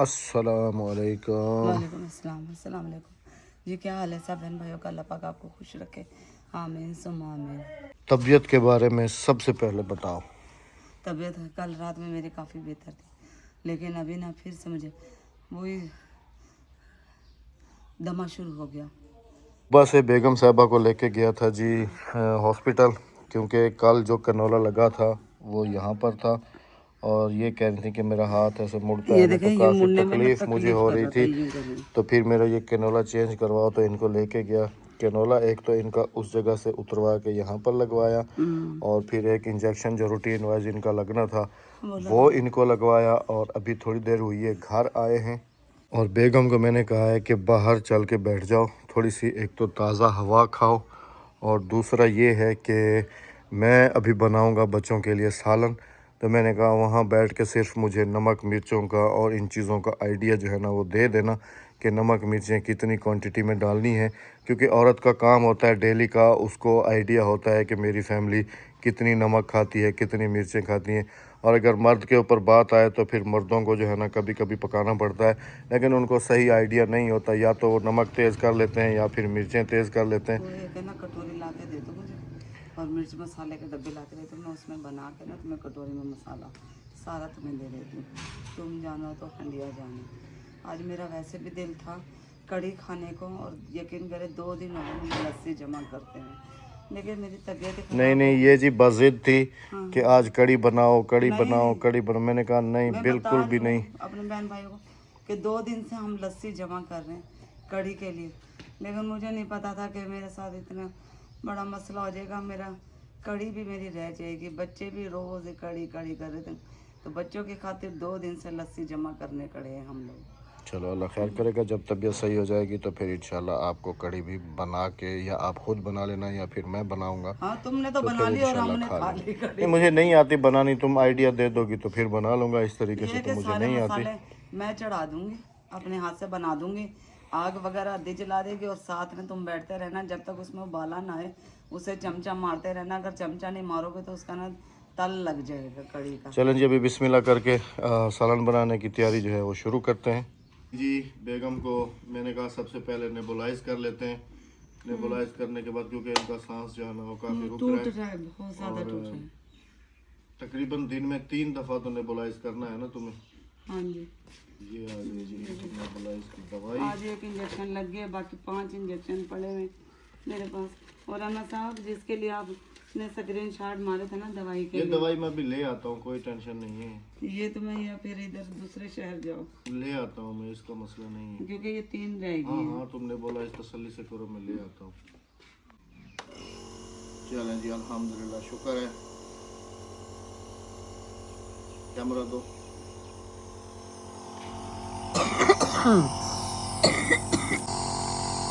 अस्सलामुअलैकुम। वालेकुम अस्सलाम। अस्सलाम वालेकुम जी। क्या हाल है सब बहन भाइयों का? अल्लाह पाक आपको खुश रखे, आमीन सुम्मा आमीन। तबीयत के बारे में सबसे पहले बताओ। तबीयत कल रात में मेरी काफ़ी बेहतर थी, लेकिन अभी ना फिर से मुझे वही दमा शुरू हो गया। सुबह से बेगम साहबा को लेके गया था जी हॉस्पिटल, क्योंकि कल जो कैनोला लगा था वो यहाँ पर था और ये कह रही थी कि मेरा हाथ ऐसे मुड़ता ये है ना, देखें, तो यूं काफ़ी मुड़ने में ना तकलीफ़ मुझे तकलीफ हो कर रही रहा था, थी। यूं कर रही। तो फिर मेरा ये कैनोला चेंज करवाओ, तो इनको लेके गया। कैनोला एक तो इनका उस जगह से उतरवा के यहाँ पर लगवाया और फिर एक इंजेक्शन जो रूटीन वाइज इनका लगना था वो इनको लगवाया। और अभी थोड़ी देर हुई है घर आए हैं और बेगम को मैंने कहा है कि बाहर चल के बैठ जाओ, थोड़ी सी एक तो ताज़ा हवा खाओ और दूसरा ये है कि मैं अभी बनाऊंगा बच्चों के लिए सालन। तो मैंने कहा वहाँ बैठ के सिर्फ मुझे नमक मिर्चों का और इन चीज़ों का आइडिया जो है ना वो दे देना कि नमक मिर्चें कितनी क्वांटिटी में डालनी है, क्योंकि औरत का काम होता है डेली का, उसको आइडिया होता है कि मेरी फैमिली कितनी नमक खाती है, कितनी मिर्चें खाती हैं। और अगर मर्द के ऊपर बात आए तो फिर मर्दों को जो है ना कभी कभी पकाना पड़ता है, लेकिन उनको सही आइडिया नहीं होता, या तो वो नमक तेज़ कर लेते हैं या फिर मिर्चें तेज़ कर लेते हैं। तो एक है ना कटोरी ला के दे दो मुझे, और मिर्च मसाले के डब्बे ला के दे दो, मैं उसमें बना के ना तुम्हें कटोरी में मसाला सारा तुम्हें दे देती हूँ। तुम जानो तो हंडिया जानो। आज मेरा वैसे भी दिल था कढ़ी खाने को, और यकीन करे 2 दिन हो गए मुझे लस्सी जमा करते हैं, लेकिन मेरी तबीयत ही नहीं ख़राब हो नहीं, गई। ये जी बज़िद थी हाँ कि आज कड़ी बनाओ कड़ी बनाओ नहीं, कड़ी बनाओ। मैंने कहा नहीं, मैं बता बिल्कुल रही भी हूँ नहीं। अपने बहन भाइयों को कि 2 दिन से हम लस्सी जमा कर रहे हैं कढ़ी के लिए, लेकिन मुझे नहीं पता था कि मेरे साथ इतना बड़ा मसला हो जाएगा। मेरा कढ़ी भी मेरी रह जाएगी, बच्चे भी रोज़ कढ़ी कढ़ी कर रहे थे, तो बच्चों की खातिर 2 दिन से लस्सी जमा करने खड़े हैं हम लोग। चलो अल्लाह खैर करेगा, जब तबीयत सही हो जाएगी तो फिर इंशाल्लाह आपको कड़ी भी बना के, या आप खुद बना लेना या फिर मैं बनाऊंगा, हाँ, तुमने तो तो बना फिर ली और इंशाल्लाह हमने खा खा लेंगे। ली कढ़ी। नहीं, मुझे नहीं आती बनानी, तुम आइडिया दे दोगी तो फिर बना लूँगा, इस तरीके से ये तो कि मुझे सारे नहीं आती। मसाले मैं चढ़ा दूंगी, अपने हाथ से बना दूंगी, आग वगैरह आदि जला देगी, और साथ में तुम बैठते रहना जब तक उसमें उबाला ना आए, उसे चमचा मारते रहना। अगर चमचा नहीं मारोगे तो उसका ना तल लग जाएगा कढ़ी का। चलें जी, अभी बिस्मिल्लाह करके सालन बनाने की तैयारी जो है वो शुरू करते हैं जी। बेगम को मैंने कहा सबसे पहले नेबुलाइज कर लेते हैं। नेबुलाइज करने के बाद, क्योंकि इनका सांस जो है ना वो काफ़ी रुक टूट रहा रहा है, बहुत ज्यादा टूट रहा और है। तकरीबन दिन में 3 दफ़ा तो नेबुलाइज करना है ना तुम्हें। हाँ जी, ये आ गई जी नेबुलाइज की दवाई। आज एक इंजेक्शन लग गया, बाकी 5 इंजेक्शन पड़े हुए मेरे पास। और अन्ना साहब, जिसके लिए आपने स्क्रीन शॉट मारे थे ना दवाई के ये लिए, दवाई मैं भी ले आता हूँ, कोई टेंशन नहीं है। ये तो मैं, या फिर इधर दूसरे शहर जाओ, ले आता हूँ मैं, इसका मसला नहीं है। क्योंकि ये 3 रहेगी। हाँ हाँ, तुमने बोला इस तसल्ली से करो, मैं ले आता हूँ। चलें जी, अल्हम्दुलिल्लाह, शुक्र है। कैमरा दो।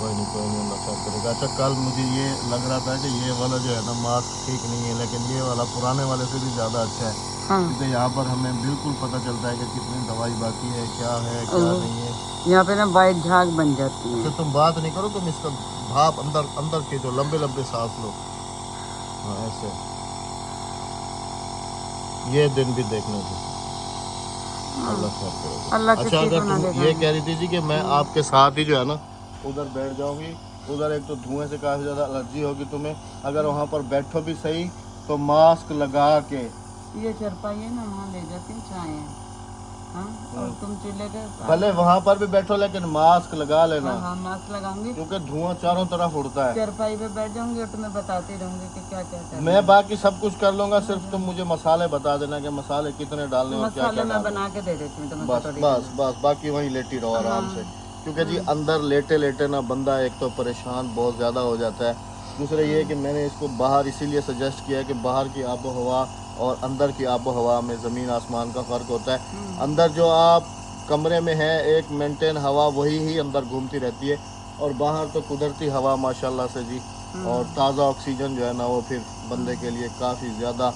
कोई नहीं अल्लाह खैर करेगा। अच्छा, कल मुझे ये लग रहा था कि ये वाला जो है ना मास्क ठीक नहीं है, लेकिन ये वाला पुराने वाले से भी ज़्यादा अच्छा है। हाँ, क्योंकि यहाँ पर हमें बिल्कुल पता चलता है कि कितनी दवाई बाकी है, क्या नहीं है। यहाँ पे ना वाइट झाग बन जाती है। अच्छा, तुम बात नहीं करो, तुम इसका भाप अंदर अंदर के जो लंबे लंबे सांस लो। हाँ ऐसे, ये दिन भी देखने को। अल्लाह खैर करेगा। अल्लाह अच्छा, किसी अगर को ना तुम देखा। ये कह रही थी जी कि मैं आपके साथ ही जो है ना उधर बैठ जाऊंगी, उधर एक तो धुएं से काफ़ी ज़्यादा एलर्जी होगी तुम्हें, अगर वहाँ पर बैठो भी सही तो मास्क लगा के। ये चरपाई है ना, वहाँ ले जाती हैं चाय। हाँ, और तुम चूल्हे के भले वहाँ पर भी बैठो लेकिन मास्क लगा लेना, हाँ हाँ, मास्क लगाऊंगी, क्योंकि धुआं चारों तरफ उड़ता है। चरपाई पे बैठ जाऊंगी और तुम्हें बताती रहूंगी कि क्या क्या करना मैं है। बाकी सब कुछ कर लूँगा, सिर्फ तुम मुझे मसाले बता देना कि मसाले कितने डालने और क्या मसाले क्या मैं डालने। बना के दे देती हूँ तुम्हें बस कटोरी बस में। बस, बाकी वहीं लेटी रहो आराम से। क्योंकि जी अंदर लेटे लेटे ना बंदा एक तो परेशान बहुत ज़्यादा हो जाता है, दूसरा ये है कि मैंने इसको बाहर इसीलिए सजेस्ट किया है कि बाहर की आबो हवा और अंदर की आबो हवा में ज़मीन आसमान का फ़र्क होता है। अंदर जो आप कमरे में है एक मेंटेन हवा वही ही अंदर घूमती रहती है, और बाहर तो कुदरती हवा माशाल्लाह से जी, और ताज़ा ऑक्सीजन जो है ना वो फिर बंदे के लिए काफ़ी ज़्यादा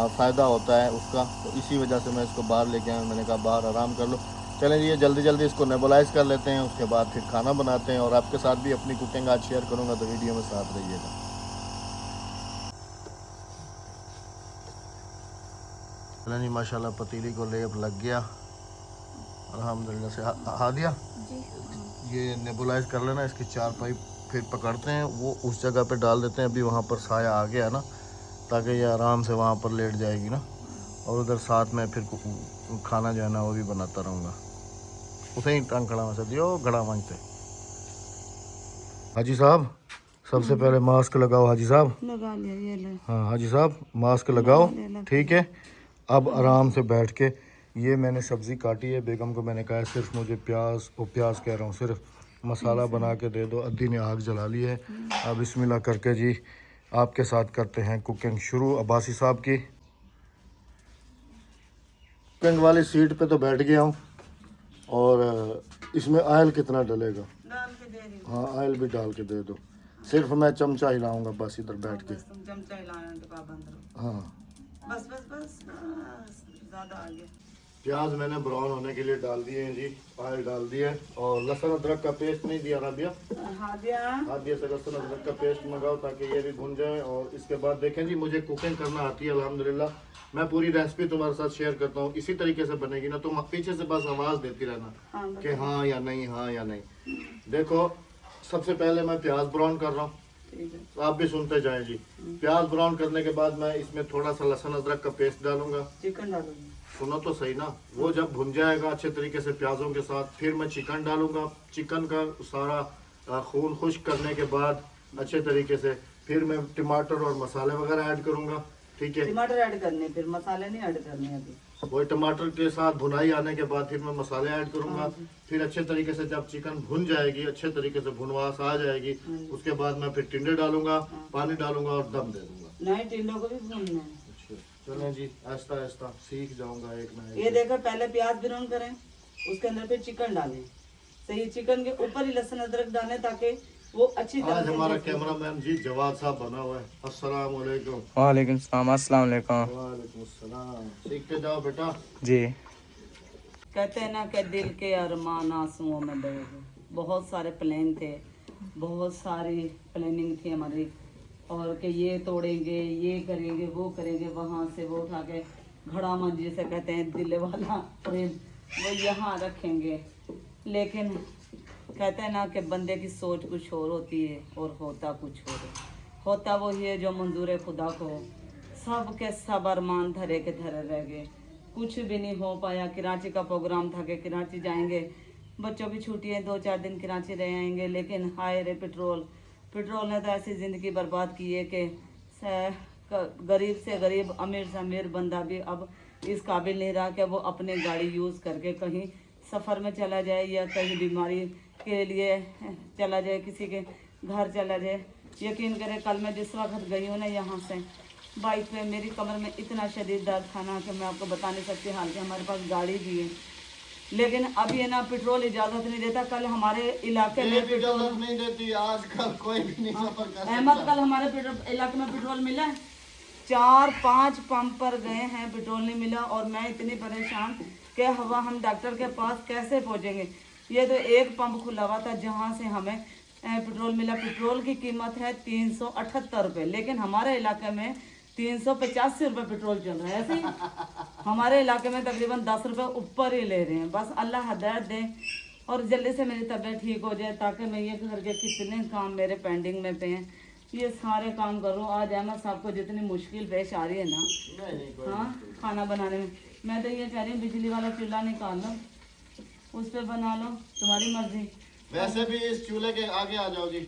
फ़ायदा होता है उसका। तो इसी वजह से मैं इसको बाहर लेके आया, मैंने कहा बाहर आराम कर लो। चलें जी, ये जल्दी जल्दी इसको नेबुलाइज कर लेते हैं, उसके बाद फिर खाना बनाते हैं, और आपके साथ भी अपनी कुकिंग आज शेयर करूँगा, तो वीडियो में साथ रहिएगा। चलें जी, माशाल्लाह पतीली को लेप लग गया अल्हम्दुलिल्लाह से हादिया ये नेबुलाइज कर लेना, इसकी 4 पाइप फिर पकड़ते हैं, वो उस जगह पे डाल देते हैं। अभी वहाँ पर साया आ गया ना, ताकि ये आराम से वहाँ पर लेट जाएगी ना, और उधर साथ में फिर खाना जो है ना वो भी बनाता रहूँगा। उसे ही टंग खड़ा वैसे दियो घड़ा मांगते। हाजी साहब सबसे पहले मास्क लगाओ। हाजी साहब लगा लिया, ये ले। हाँ हाजी साहब मास्क लगाओ, ठीक है। अब आराम से बैठ के, ये मैंने सब्ज़ी काटी है, बेगम को मैंने कहा है सिर्फ मुझे प्याज कह रहा हूँ, सिर्फ मसाला बना के दे दो। अद्दी ने आग जला ली है। अब बिस्मिल्लाह करके जी आपके साथ करते हैं कुकिंग शुरू। अब्बासी साहब की कुकिंग वाली सीट पे तो बैठ गया हूँ। और इसमें ऑयल कितना डलेगा? डाल के दे रही हूँ। हाँ ऑयल भी डाल के दे दो। सिर्फ मैं चमचा हिलाऊंगा बस इधर बैठ के। बस तुम चमचा हिलाना तो पाबंद रहो। हाँ बस बस बस बस, ज्यादा आगे। प्याज मैंने ब्राउन होने के लिए डाल दिए हैं जी, ऑयल डाल दिया है। और लहसुन अदरक का पेस्ट नहीं दिया राबिया, हादिया से लहसुन अदरक का पेस्ट मंगाओ ताकि ये भी भुन जाए। और इसके बाद देखें जी मुझे कुकिंग करना आती है अल्हम्दुलिल्लाह। मैं पूरी रेसिपी तुम्हारे साथ शेयर करता हूँ, इसी तरीके से बनेगी ना, तुम पीछे से बस आवाज़ देती रहना कि हाँ या नहीं, हाँ या नहीं। देखो सबसे पहले मैं प्याज ब्राउन कर रहा हूँ, आप भी सुनते जाएं जी। प्याज ब्राउन करने के बाद मैं इसमें थोड़ा सा लहसुन अदरक का पेस्ट डालूंगा। चिकन डालूंगी, सुनो तो सही ना, वो जब भुन जाएगा अच्छे तरीके से प्याजों के साथ, फिर मैं चिकन डालूंगा। चिकन का सारा खून खुश्क करने के बाद अच्छे तरीके से फिर मैं टमाटर और मसाले वगैरह ऐड करूंगा, ठीक है। टमाटर ऐड करने, फिर मसाले नहीं ऐड करने अभी। वही टमाटर के साथ भुनाई आने के बाद फिर मैं मसाले ऐड करूंगा। फिर अच्छे तरीके से जब चिकन भुन जाएगी, अच्छे तरीके से भुनवास आ जाएगी, उसके बाद मैं फिर टिंडे डालूंगा, पानी डालूंगा और दम दे दूंगा। नहीं, टिंडों को भी भूनना है। चलें जी, आहिस्ता आहिस्ता सीख जाऊंगा एक ना एक। ये देखो पहले प्याज ब्राउन करें, उसके अंदर फिर चिकन डालें। सही, चिकन के ऊपर ही लहसुन अदरक डालें ताकि वो अच्छी तरह आज से हमारा कैमरामैन जी जवाद साहब बना हुआ है। अस्सलाम वालेकुम। वालेकुम सलाम। अस्सलाम वालेकुम। वालेकुम अस्सलाम। सीखते जाओ बेटा। जी। कहते हैं ना कि दिल के अरमान आंसुओं में बह गए। बहुत सारे प्लान थे, बहुत सारी प्लानिंग थी हमारी, और कि ये तोड़ेंगे, ये करेंगे, वो करेंगे, वहाँ से वो उठा के घड़ा मंज जिसे कहते हैं दिल वाला प्रेम, वो यहाँ रखेंगे। लेकिन कहते हैं ना कि बंदे की सोच कुछ और होती है और होता कुछ और है। होता वही है जो मंजूर खुदा को हो। सब के सब अरमान धरे के धरे रह गए, कुछ भी नहीं हो पाया। कराची का प्रोग्राम था कि कराची जाएंगे, बच्चों की छुट्टियाँ 2-4 दिन कराची रह आएंगे, लेकिन हाय रे पेट्रोल ने तो ऐसी ज़िंदगी बर्बाद की है कि गरीब से गरीब, अमीर से अमीर बंदा भी अब इस काबिल नहीं रहा कि वो अपने गाड़ी यूज़ करके कहीं सफ़र में चला जाए या कहीं बीमारी के लिए चला जाए, किसी के घर चला जाए। यकीन करें कल मैं जिस वक्त गई हूँ ना यहाँ से बाइक पे, मेरी कमर में इतना शदीद दर्द था ना कि मैं आपको बता नहीं सकती। हालांकि हमारे पास गाड़ी भी है, लेकिन अब ये ना पेट्रोल इजाज़त नहीं देता। कल हमारे इलाके में इजाजत नहीं देती, आजकल कोई भी नहीं सफर कर सकता। अहमद, कल हमारे इलाके में पेट्रोल मिला है, 4-5 पंप पर गए हैं, पेट्रोल नहीं मिला। और मैं इतनी परेशान कि हवा हम डॉक्टर के पास कैसे पहुंचेंगे। ये तो एक पंप खुला हुआ था जहां से हमें पेट्रोल मिला। पेट्रोल की कीमत है 378 रुपये, लेकिन हमारे इलाके में 385 रुपये पेट्रोल चल रहा है। ऐसे ही हमारे इलाके में तकरीबन 10 रुपये ऊपर ही ले रहे हैं। बस अल्लाह हदायत दे और जल्दी से मेरी तबीयत ठीक हो जाए, ताकि मैं ये घर के कितने काम मेरे पेंडिंग में पे हैं, ये सारे काम करूँ। आज अहमद साहब को जितनी मुश्किल पेश आ रही है ना, हाँ खाना बनाने में, मैं तो ये कह रही हूँ बिजली वाला चूल्हा निकाल लो, उस पर बना लो, तुम्हारी मर्जी। वैसे भी इस चूल्हे के आगे आ जाओ जी।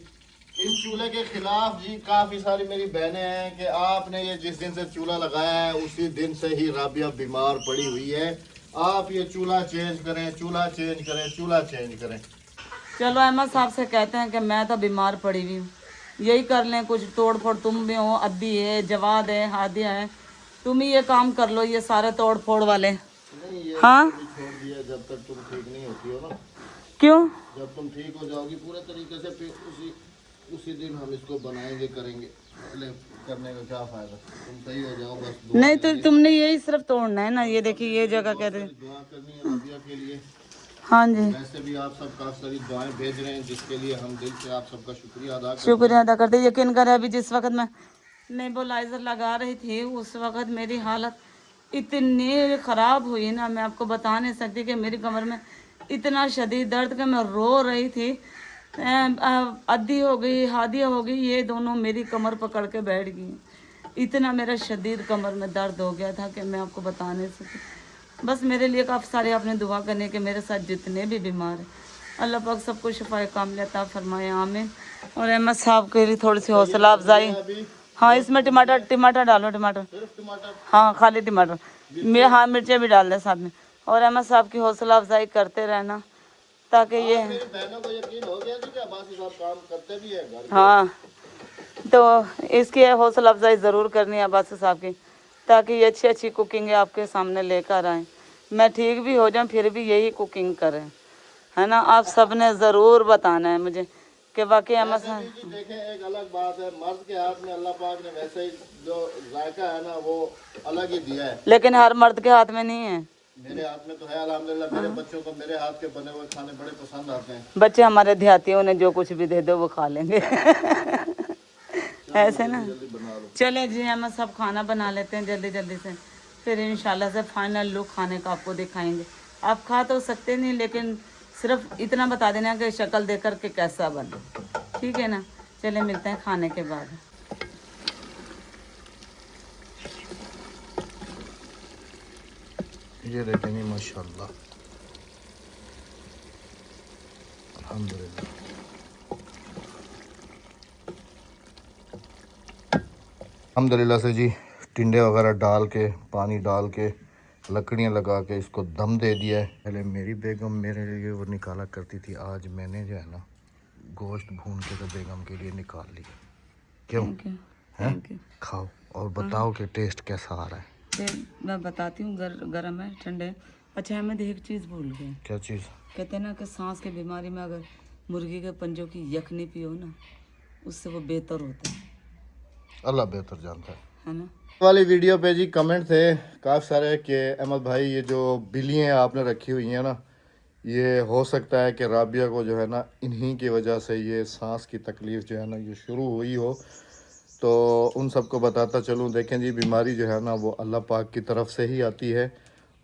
इस चूल्हे के खिलाफ जी काफी सारी मेरी बहनें हैं कि आपने ये जिस दिन से चूल्हा लगाया है उसी दिन से ही राबिया बीमार पड़ी हुई है। आप ये चूल्हा चेंज करें, चूल्हा चेंज करें, चूल्हा चेंज करें। चलो अहमद साहब से कहते हैं कि मैं तो बीमार पड़ी हुई हूँ, यही कर लें कुछ तोड़ फोड़। तुम भी हो, अद्दी है, जवाद है, हादिया है, तुम ही ये काम कर लो, ये सारे तोड़ फोड़ वाले। नहीं ये हाँ छोड़ दिया जब तक तुम ठीक नहीं होती हो ना। क्यों? जब तुम ठीक हो जाओगी पूरे तरीके से फिर उसी दिन हम इसको बनाएंगे, करेंगे। पहले करने का क्या फायदा, तुम सही हो जाओ बस। नहीं तो तुमने यही सिर्फ तोड़ना है ना। ये देखिए ये जगह कहते हैं, दुआ करनी है राबिया के लिए। हाँ जी, वैसे भी आप सब काफी सारी दुआएं भेज रहे हैं, जिसके लिए हम दिल से आप सबका शुक्रिया अदा करते हैं। शुक्रिया अदा करते। यकीन करें अभी जिस वक्त मैं नेबुलाइजर लगा रही थी उस वक्त मेरी हालत इतनी ख़राब हुई ना, मैं आपको बता नहीं सकती कि मेरी कमर में इतना शदीद दर्द कि मैं रो रही थी। अद्धी हो गई, हादिया हो गई, ये दोनों मेरी कमर पकड़ के बैठ गई। इतना मेरा शदीद कमर में दर्द हो गया था कि मैं आपको बता नहीं सकती। बस मेरे लिए काफ़ी सारे आपने दुआ करने के, मेरे साथ जितने भी बीमार हैं अल्लाह पाक सबको शिफाए कामिल अता फरमाए, आमीन। और अहमद साहब के लिए थोड़ी सी हौसला अफजाई। हाँ, इसमें टमाटर डालो, टमाटर, हाँ खाली टमाटर, हाँ मिर्चें भी डाल दें साथ में। और अहमद साहब की हौसला अफजाई करते रहना ताकि ये बहनों को यकीन हो गया कि अब्बासी साहब काम करते भी है घर। हाँ, तो इसकी हौसला अफजाई ज़रूर करनी है अब्बासी साहब की, ताकि ये अच्छी अच्छी कुकिंग आपके सामने लेकर आएँ। मैं ठीक भी हो जाऊँ फिर भी यही कुकिंग करें, है ना। आप सब ने ज़रूर बताना है मुझे कि वाकई अहमद साहब। देखें, एक अलग बात है, मर्द के हाथ में अल्लाह पाक ने वैसे ही जो जायका है ना वो अलग ही दिया है, लेकिन हर मर्द के हाथ में नहीं है। मेरे हाथ में तो है अल्हम्दुलिल्लाह। मेरे बच्चों को मेरे हाथ के बने हुए खाने बड़े पसंद आते हैं। बच्चे हमारे देहाती, उन्हें जो कुछ भी दे दो वो खा लेंगे ऐसे ना। चले जी, अहमद साहब खाना बना लेते हैं जल्दी जल्दी से, फिर इंशाल्लाह से फाइनल लुक खाने का आपको दिखाएंगे। आप खा तो सकते नहीं, लेकिन सिर्फ इतना बता देना कि शक्ल देख कर के कैसा बने, ठीक है ना। चले मिलते हैं खाने के बाद। ये देखेंगे माशाल्लाह, अल्हम्दुलिल्लाह। अल्हम्दुलिल्लाह से जी टिंडे वगैरह डाल के, पानी डाल के, लकड़ियाँ लगा के इसको दम दे दिया है। पहले मेरी बेगम मेरे लिए वो निकाला करती थी, आज मैंने जो है ना गोश्त भून के तो बेगम के लिए निकाल लिया। क्यों हैं? खाओ और बताओ कि टेस्ट कैसा आ रहा है। मैं बताती हूँ, गरम है ठंडे। अच्छा, मैं एक चीज़ भूल गई। क्या चीज़? कहते हैं ना कि सांस की बीमारी में अगर मुर्गी के पंजों की यखनी पियो ना, उससे वो बेहतर होता है। अल्लाह बेहतर जानता है ना। वाली वीडियो पे जी कमेंट थे काफ़ी सारे कि अहमद भाई ये जो बिल्लियाँ आपने रखी हुई हैं ना, ये हो सकता है कि राबिया को जो है ना इन्हीं की वजह से ये सांस की तकलीफ़ जो है ना ये शुरू हुई हो। तो उन सबको बताता चलूँ, देखें जी बीमारी जो है ना वो अल्लाह पाक की तरफ से ही आती है,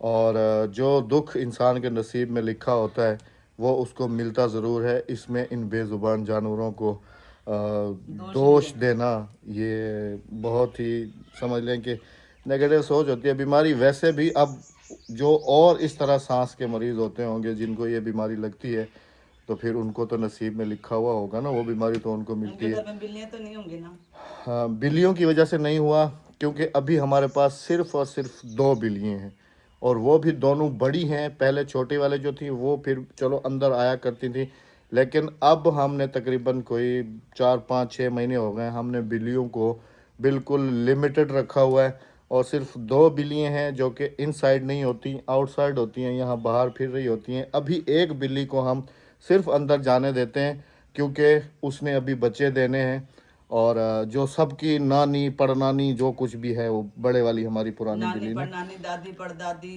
और जो दुख इंसान के नसीब में लिखा होता है वो उसको मिलता ज़रूर है। इसमें इन बेज़ुबान जानवरों को दोष देना ये बहुत ही समझ लें कि नेगेटिव सोच होती है। बीमारी वैसे भी अब जो और इस तरह सांस के मरीज़ होते होंगे जिनको ये बीमारी लगती है, तो फिर उनको तो नसीब में लिखा हुआ होगा ना, वो बीमारी तो उनको मिलती है। बिल्लियाँ तो नहीं होंगी ना? हाँ, बिल्लियों की वजह से नहीं हुआ, क्योंकि अभी हमारे पास सिर्फ़ और सिर्फ 2 बिल्लियाँ हैं, और वो भी दोनों बड़ी हैं। पहले छोटी वाले जो थी वो फिर चलो अंदर आया करती थी, लेकिन अब हमने तकरीबन कोई 4-5-6 महीने हो गए हमने बिल्लियों को बिल्कुल लिमिटेड रखा हुआ है, और सिर्फ 2 बिल्लियाँ हैं जो कि इनसाइड नहीं होती, आउटसाइड होती हैं, यहाँ बाहर फिर रही होती हैं। अभी एक बिल्ली को हम सिर्फ अंदर जाने देते हैं क्योंकि उसने अभी बच्चे देने हैं, और जो सबकी नानी पड़नानी जो कुछ भी है वो बड़े वाली हमारी पुरानी बिल्ली ने, नानी दादी पड़दादी,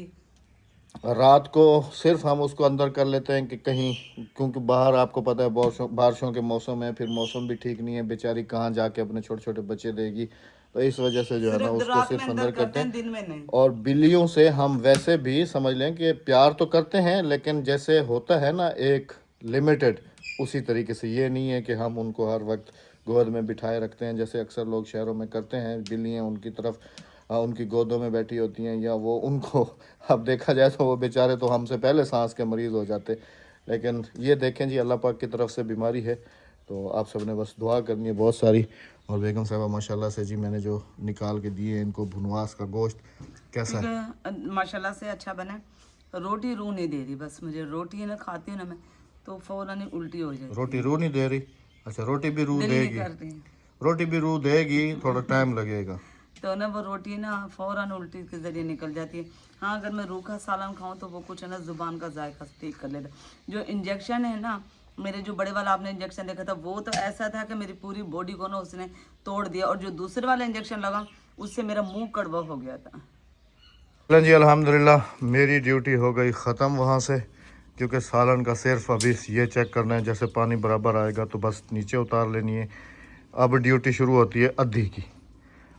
रात को सिर्फ हम उसको अंदर कर लेते हैं कि कहीं, क्योंकि बाहर आपको पता है बारिशों के मौसम है, फिर मौसम भी ठीक नहीं है, बेचारी कहाँ जाके अपने छोटे छोटे बच्चे देगी, तो इस वजह से जो है ना उसको सिर्फ अंदर करते हैं, दिन में नहीं। और बिल्लियों से हम वैसे भी समझ लें कि प्यार तो करते हैं, लेकिन जैसे होता है ना एक लिमिटेड, उसी तरीके से ये नहीं है कि हम उनको हर वक्त गोद में बिठाए रखते हैं जैसे अक्सर लोग शहरों में करते हैं। बिल्लियाँ उनकी तरफ उनकी गोदों में बैठी होती हैं, या वो उनको अब देखा जाए तो वो बेचारे तो हमसे पहले सांस के मरीज़ हो जाते। लेकिन ये देखें जी अल्लाह पाक की तरफ से बीमारी है, तो आप सब ने बस दुआ करनी है बहुत सारी। और बेगम साहबा माशाल्लाह से जी मैंने जो निकाल के दिए इनको भुनवास का गोश्त कैसा है? माशाल्लाह से अच्छा बना। रोटी रू नहीं दे रही, बस मुझे रोटी है ना खाती हूँ ना मैं तो फौरन ही उल्टी हो जाती है। रोटी रू नहीं दे रही? अच्छा, रोटी भी रू देगी, रोटी भी रू देगी, थोड़ा टाइम लगेगा। तो ना वो रोटी ना फौरन उल्टी के ज़रिए निकल जाती है। हाँ, अगर मैं रूखा सालन खाऊं तो वो कुछ है ना ज़ुबान का जायका ठीक कर लेता। जो इंजेक्शन है ना, मेरे जो बड़े वाला आपने इंजेक्शन देखा था वो तो ऐसा था कि मेरी पूरी बॉडी को ना उसने तोड़ दिया, और जो दूसरे वाला इंजेक्शन लगा उससे मेरा मुंह कड़वा हो गया था। चलें जी अल्हम्दुलिल्लाह मेरी ड्यूटी हो गई ख़त्म वहाँ से, क्योंकि सालन का सिर्फ अभी ये चेक करना है, जैसे पानी बराबर आएगा तो बस नीचे उतार लेनी है। अब ड्यूटी शुरू होती है अद्धी की।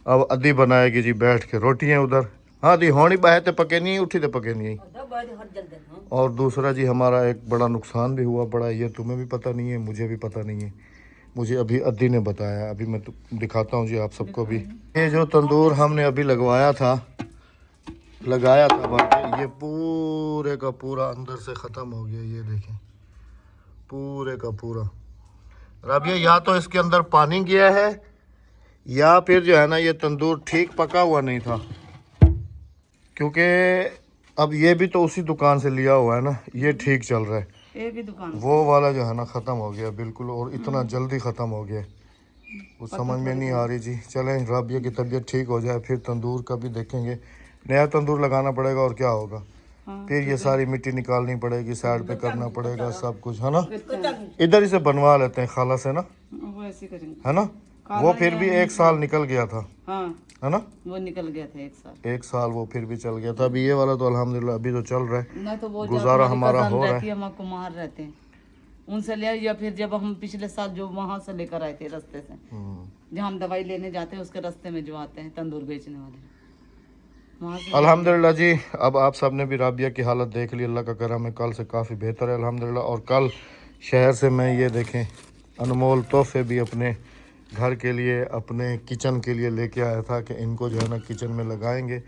अब अद्धी बनाएगी जी बैठ के रोटियाँ उधर, हाँ दी होनी बाहे ते पके नहीं उठी ते पके नहीं। और दूसरा जी हमारा एक बड़ा नुकसान भी हुआ बड़ा, ये तुम्हें भी पता नहीं है मुझे भी पता नहीं है, मुझे अभी अद्दी ने बताया। अभी मैं दिखाता हूँ जी आप सबको भी। ये जो तंदूर हमने अभी लगाया था बाकी ये पूरे का पूरा अंदर से ख़त्म हो गया। ये देखें पूरे का पूरा। अब ये या तो इसके अंदर पानी गया है या फिर जो है ना ये तंदूर ठीक पका हुआ नहीं था, क्योंकि अब ये भी तो उसी दुकान से लिया हुआ है ना, ये ठीक चल रहा है। एक ही दुकान वो वाला जो है ना ख़त्म हो गया बिल्कुल, और इतना जल्दी ख़त्म हो गया कुछ समझ में नहीं आ रही जी। चलें राबिया की तबीयत ठीक हो जाए फिर तंदूर का भी देखेंगे, नया तंदूर लगाना पड़ेगा और क्या होगा। फिर ये सारी मिट्टी निकालनी पड़ेगी, साइड पे करना पड़ेगा सब कुछ, है ना। इधर ही से बनवा लेते हैं खाला से ना, वो ऐसे करेंगे, है ना। वो फिर भी 1 साल निकल गया था, हाँ है ना। वो निकल गया था 1 साल वो फिर भी चल गया था। अभी ये वाला तो अल्हम्दुलिल्लाह अभी तो चल रहा है, नहीं तो वो गुजारा हमारा हो रहा रहती है, हम कुमार रहते हैं उनसे ले, या फिर जब हम पिछले साल जो वहां से लेकर आए थे रास्ते से, जहाँ हम दवाई लेने जाते हैं उसके रास्ते में जो आते हैं तंदूर बेचने वाले, वहाँ से। अल्हम्दुलिल्लाह जी। अब आप सब ने भी राबिया की हालत देख ली, अल्लाह का करम है, कल से काफ़ी बेहतर है अल्हम्दुलिल्लाह। और कल शहर से मैं ये देखें अनमोल तोहफे भी अपने घर के लिए, अपने किचन के लिए लेके आया था कि इनको जो है ना किचन में लगाएंगे।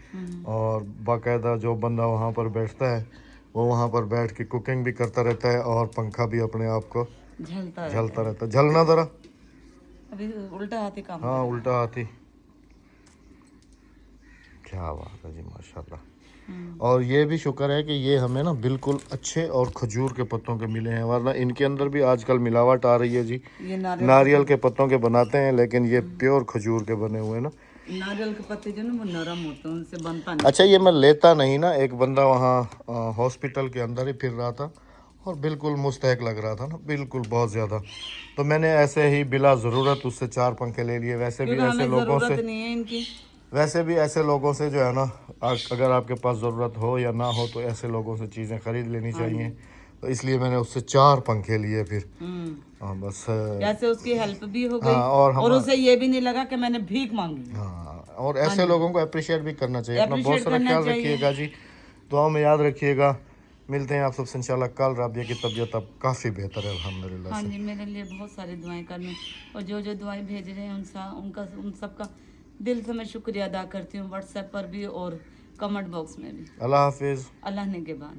और बाकायदा जो बंदा वहाँ पर बैठता है वो वहाँ पर बैठ के कुकिंग भी करता रहता है और पंखा भी अपने आप को झलता रहता है। झलना ज़रा, अभी उल्टा हाथी काम। हाँ उल्टा हाथी। क्या बात है जी माशाल्लाह। और ये भी शुक्र है कि ये हमें ना बिल्कुल अच्छे और खजूर के पत्तों के मिले हैं, वरना इनके अंदर भी आजकल मिलावट आ रही है जी। ये नारियल के पत्तों के बनाते हैं लेकिन ये प्योर खजूर के बने हुए हैं ना। नारियल के पत्ते जो ना वो नरम होते हैं, उनसे बनता नहीं। अच्छा ये मैं लेता नहीं ना, एक बंदा वहाँ हॉस्पिटल के अंदर ही फिर रहा था और बिल्कुल मुस्तहक लग रहा था ना, बिल्कुल बहुत ज़्यादा। तो मैंने ऐसे ही बिला ज़रूरत उससे 4 पंखे ले लिए। वैसे भी ऐसे लोगों से नहीं है इनकी, वैसे भी ऐसे लोगों से जो है ना, अगर आपके पास ज़रूरत हो या ना हो तो ऐसे लोगों से चीज़ें ख़रीद लेनी चाहिए। तो इसलिए मैंने उससे 4 पंखे लिए फिर। हाँ बस ऐसे उसकी हेल्प भी हो गई। हाँ, और उसे ये भी नहीं लगा कि मैंने भीख मांगी। हाँ, और ऐसे लोगों को अप्रिशिएट भी करना चाहिए। अपना बहुत सारा ख्याल रखिएगा जी, दुआओं में याद रखिएगा। मिलते हैं आप सबसे इंशाल्लाह कल। राबिया की तबीयत अब काफ़ी बेहतर है अल्हम्दुलिल्लाह। हाँ जी, मेरे लिए बहुत सारी दुआएं करनी, और जो जो दुआएं भेज रहे हैं उन सबका दिल से मैं शुक्रिया अदा करती हूँ, व्हाट्सएप पर भी और कमेंट बॉक्स में भी। अल्लाह हाफिज़। अल्लाह ने के बाद।